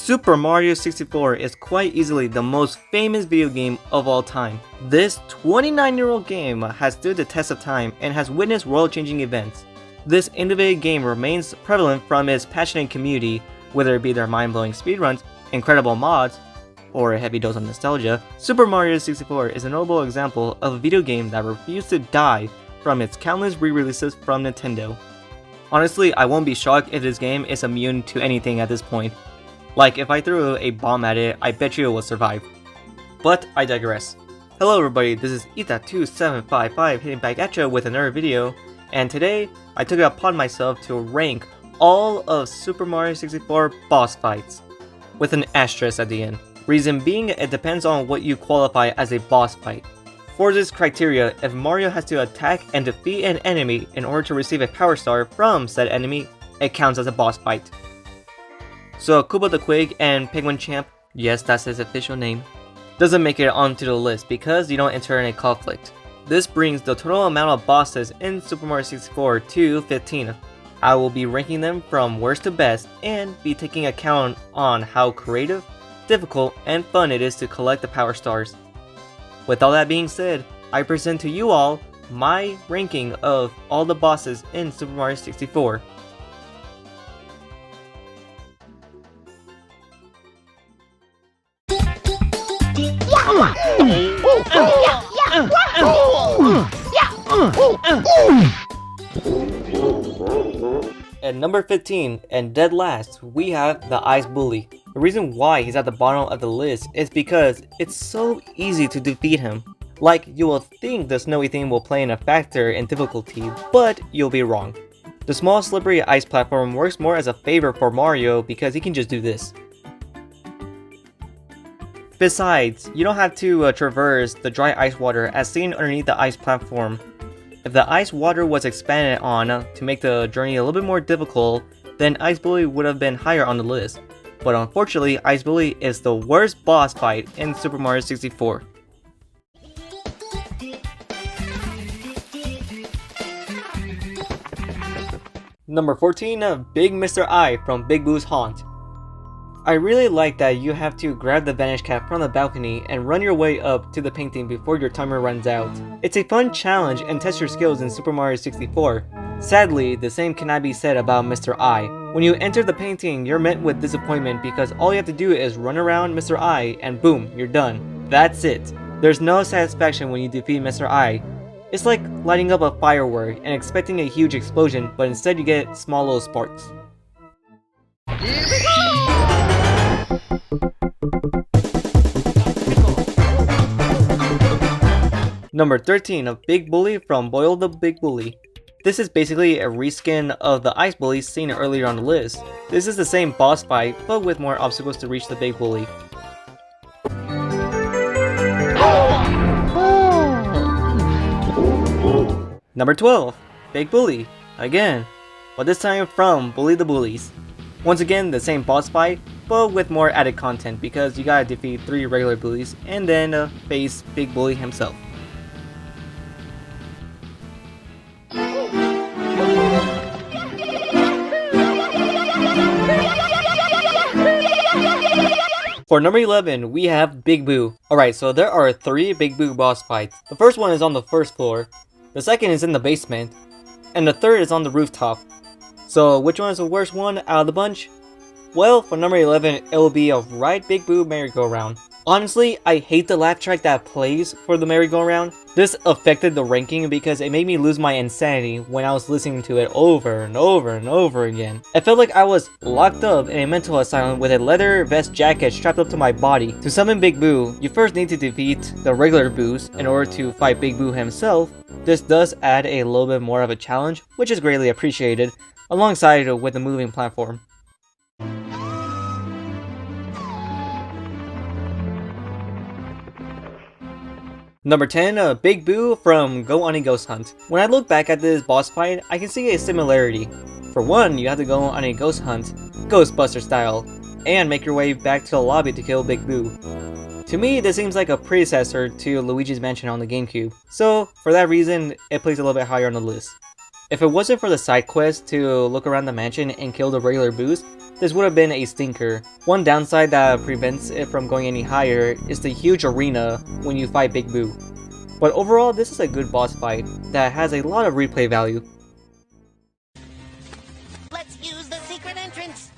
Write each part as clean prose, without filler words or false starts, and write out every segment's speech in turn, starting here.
Super Mario 64 is quite easily the most famous video game of all time. This 29-year-old game has stood the test of time and has witnessed world-changing events. This innovative game remains prevalent from its passionate community, whether it be their mind-blowing speedruns, incredible mods, or a heavy dose of nostalgia. Super Mario 64 is a notable example of a video game that refused to die from its countless re-releases from Nintendo. Honestly, I won't be shocked if this game is immune to anything at this point. Like, if I threw a bomb at it, I bet you it will survive. But I digress. Hello everybody, this is Ita2755 hitting back at you with another video, and today I took it upon myself to rank all of Super Mario 64 boss fights, with an asterisk at the end. Reason being, it depends on what you qualify as a boss fight. For this criteria, if Mario has to attack and defeat an enemy in order to receive a power star from said enemy, it counts as a boss fight. So Koopa the Quig and Penguin Champ, yes, that's his official name, doesn't make it onto the list because you don't enter in a conflict. This brings the total amount of bosses in Super Mario 64 to 15. I will be ranking them from worst to best and be taking account on how creative, difficult, and fun it is to collect the power stars. With all that being said, I present to you all my ranking of all the bosses in Super Mario 64. At number 15, and dead last, we have the Ice Bully. The reason why he's at the bottom of the list is because it's so easy to defeat him. Like, you will think the snowy theme will play in a factor in difficulty, but you'll be wrong. The small slippery ice platform works more as a favor for Mario because he can just do this. Besides, you don't have to traverse the dry ice water as seen underneath the ice platform. If the ice water was expanded on to make the journey a little bit more difficult, then Ice Bully would have been higher on the list. But unfortunately, Ice Bully is the worst boss fight in Super Mario 64. Number 14, Big Mr. I from Big Boo's Haunt. I really like that you have to grab the Vanish Cap from the balcony and run your way up to the painting before your timer runs out. It's a fun challenge and test your skills in Super Mario 64. Sadly, the same cannot be said about Mr. I. When you enter the painting, you're met with disappointment because all you have to do is run around Mr. I and boom, you're done. That's it. There's no satisfaction when you defeat Mr. I. It's like lighting up a firework and expecting a huge explosion, but instead you get small little sparks. Number 13, of Big Bully from Boil the Big Bully. This is basically a reskin of the Ice Bully seen earlier on the list. This is the same boss fight, but with more obstacles to reach the Big Bully. Number 12, Big Bully, again, but this time from Bully the Bullies. Once again, the same boss fight, but with more added content because you gotta defeat 3 regular bullies and then face Big Bully himself. For number 11, we have Big Boo. Alright, so there are 3 Big Boo boss fights. The first one is on the first floor, the second is in the basement, and the third is on the rooftop. So which one is the worst one out of the bunch? Well, for number 11, it will be a Ride Big Boo merry-go-round. Honestly, I hate the laugh track that plays for the merry-go-round. This affected the ranking because it made me lose my insanity when I was listening to it over and over and over again. I felt like I was locked up in a mental asylum with a leather vest jacket strapped up to my body. To summon Big Boo, you first need to defeat the regular Boos in order to fight Big Boo himself. This does add a little bit more of a challenge, which is greatly appreciated, alongside with the moving platform. Number 10, Big Boo from Go on a Ghost Hunt. When I look back at this boss fight, I can see a similarity. For one, you have to go on a ghost hunt, Ghostbuster style, and make your way back to the lobby to kill Big Boo. To me, this seems like a predecessor to Luigi's Mansion on the GameCube, so for that reason, it plays a little bit higher on the list. If it wasn't for the side quest to look around the mansion and kill the regular boos, this would have been a stinker. One downside that prevents it from going any higher is the huge arena when you fight Big Boo. But overall, this is a good boss fight that has a lot of replay value. Let's use the secret entrance.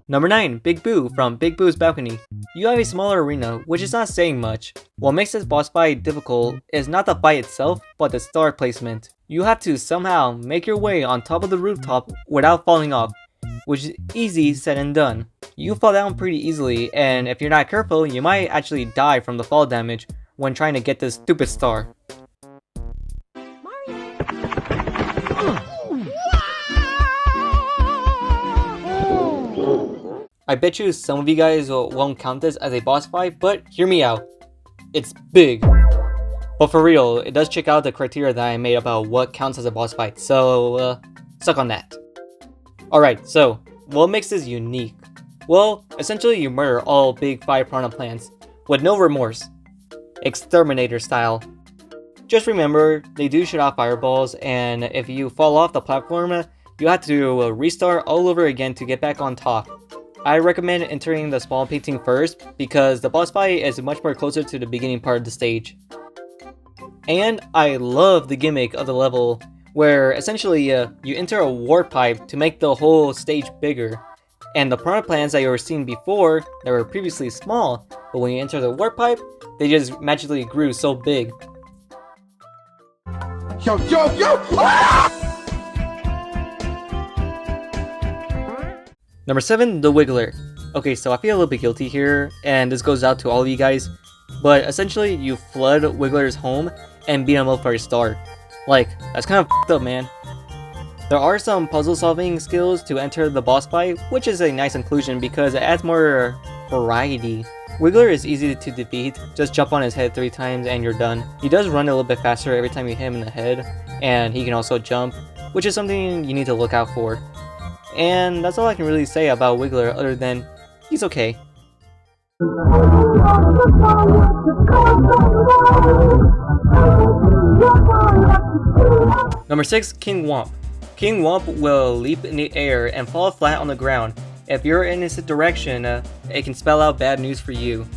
Number 9, Big Boo from Big Boo's Balcony. You have a smaller arena, which is not saying much. What makes this boss fight difficult is not the fight itself, but the star placement. You have to somehow make your way on top of the rooftop without falling off, which is easy said and done. You fall down pretty easily, and if you're not careful, you might actually die from the fall damage when trying to get this stupid star. I bet you some of you guys won't count this as a boss fight, but hear me out. It's big. But for real, it does check out the criteria that I made about what counts as a boss fight, so suck on that. Alright, so what makes this unique? Well, essentially you murder all big fire piranha plants with no remorse. Exterminator style. Just remember, they do shoot out fireballs, and if you fall off the platform, you have to restart all over again to get back on top. I recommend entering the spawn painting first because the boss fight is much more closer to the beginning part of the stage. And I love the gimmick of the level where essentially you enter a warp pipe to make the whole stage bigger. And the piranha plants that you were seeing before that were previously small, but when you enter the warp pipe, they just magically grew so big. Yo! Ah! Number 7, the Wiggler. Okay, so I feel a little bit guilty here, and this goes out to all of you guys, but essentially you flood Wiggler's home and beat him up for a star. Like, that's kind of f***ed up, man. There are some puzzle solving skills to enter the boss fight, which is a nice inclusion because it adds more variety. Wiggler is easy to defeat, just jump on his head 3 times and you're done. He does run a little bit faster every time you hit him in the head, and he can also jump, which is something you need to look out for. And that's all I can really say about Wiggler other than he's okay. Number 6, King Whomp. King Whomp will leap in the air and fall flat on the ground. If you're in this direction, it can spell out bad news for you.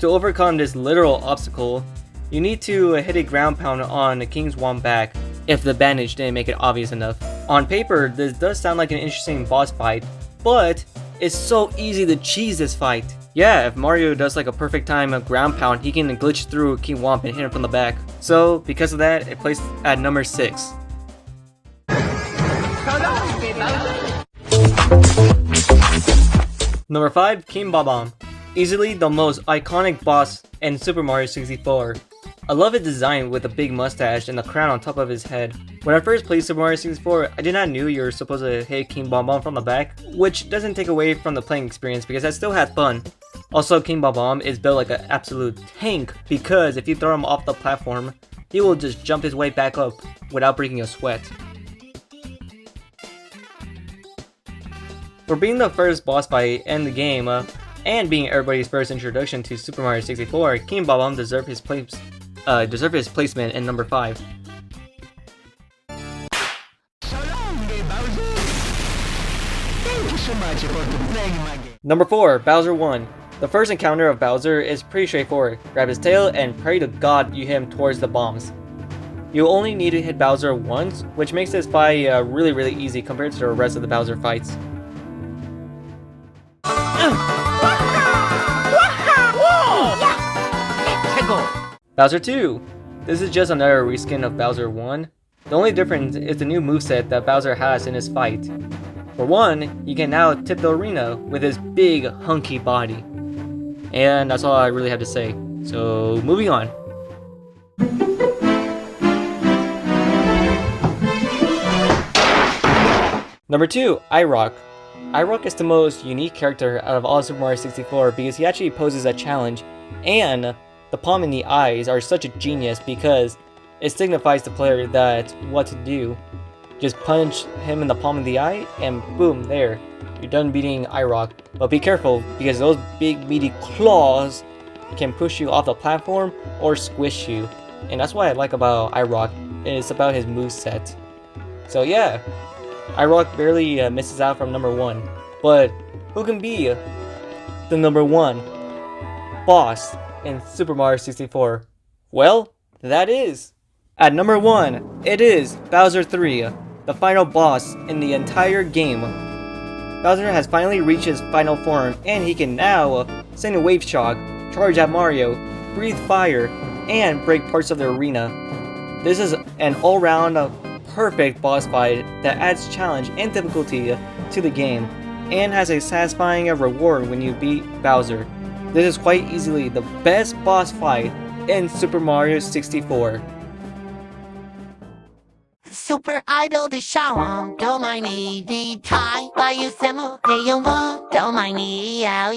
To overcome this literal obstacle, you need to hit a ground pound on the King Whomp's back, if the bandage didn't make it obvious enough. On paper, this does sound like an interesting boss fight, but it's so easy to cheese this fight. Yeah, if Mario does like a perfect time of ground pound, he can glitch through King Whomp and hit him from the back. So, because of that, it placed at number 6. Number 5, King Bob-omb. Easily the most iconic boss in Super Mario 64. I love his design with a big mustache and the crown on top of his head. When I first played Super Mario 64, I did not know you were supposed to hit King Bob-omb from the back, which doesn't take away from the playing experience because I still had fun. Also, King Bob-omb is built like an absolute tank because if you throw him off the platform, he will just jump his way back up without breaking a sweat. For being the first boss fight in the game, and being everybody's first introduction to Super Mario 64, King Bob-omb deserved his placement in number 5. Thank you so much for playing my game. Number 4, Bowser 1. The first encounter of Bowser is pretty straightforward. Grab his tail and pray to God you hit him towards the bombs. You only need to hit Bowser once, which makes this fight really easy compared to the rest of the Bowser fights. Bowser 2. This is just another reskin of Bowser 1. The only difference is the new moveset that Bowser has in his fight. For one, he can now tip the arena with his big hunky body. And that's all I really have to say. So, moving on. Number 2, Irok. Irok is the most unique character out of all Super Mario 64 because he actually poses a challenge, and the palm in the eyes are such a genius because it signifies to the player that what to do. Just punch him in the palm of the eye and boom, there. You're done beating Irok. But be careful because those big meaty claws can push you off the platform or squish you. And that's what I like about Irok. it's about his moveset. So yeah, iRock barely misses out from number 1. But who can be the number 1 boss in Super Mario 64? Well, that is... At number 1, it is Bowser 3, the final boss in the entire game. Bowser has finally reached his final form, and he can now send a Wave Shock, charge at Mario, breathe fire, and break parts of the arena. This is an all-round perfect boss fight that adds challenge and difficulty to the game, and has a satisfying reward when you beat Bowser. This is quite easily the best boss fight in Super Mario 64. Super Idol de Sharon, don't mind me, the tie by you, Simo, hey, you don't mind me, yeah.